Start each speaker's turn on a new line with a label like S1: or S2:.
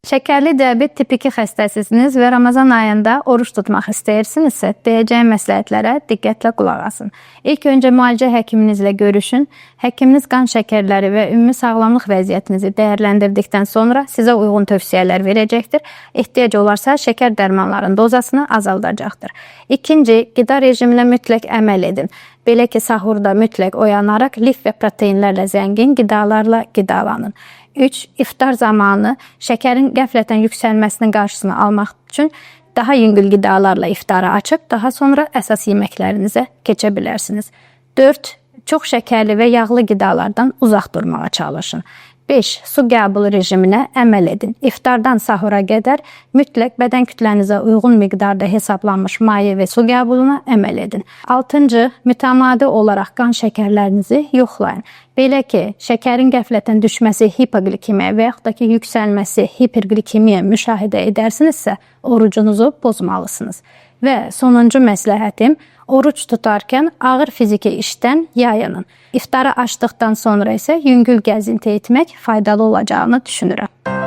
S1: Şəkərli diabet tip 2 xəstəsisiniz və Ramazan ayında oruç tutmaq istəyirsinizsə, deyəcəyim məsləhətlərə diqqətlə qulaq asın. İlk öncə müalicə həkiminizlə görüşün. Həkiminiz qan şəkərləri və ümumi sağlamlıq vəziyyətinizi dəyərləndirdikdən sonra sizə uyğun tövsiyələr verəcəkdir. Ehtiyac olarsa şəkər dərmanların dozasını azaldacaqdır. İkinci, qida rejiminə mütləq əməl edin. Belə ki, sahurda mütləq oyanaraq lif və proteinlərlə zəngin qidalarla qidalanın. 3. İftar zamanı şəkərin qəflətən yüksəlməsinin qarşısını almaq üçün daha yüngül qidalarla iftarı açıb, daha sonra əsas yeməklərinizə keçə bilərsiniz. 4. Çox şəkərli və yağlı qidalardan uzaq durmağa çalışın. 5. Su qəbul rejiminə əməl edin. İftardan sahura qədər mütləq bədən kütlənizə uyğun miqdarda hesablanmış maye və su qəbuluna əməl edin. 6. Mütəmadi olaraq qan şəkərlərinizi yoxlayın. Belə ki, şəkərin qəflətən düşməsi hipoglikemiya və yaxud da ki, yüksəlməsi hiperglikemiya müşahidə edərsinizsə, orucunuzu pozmalısınız. Və sonuncu məsləhətim, oruç tutarkən ağır fiziki işdən yayının. İftarı açdıqdan sonra isə yüngül gəzinti etmək faydalı olacağını düşünürəm.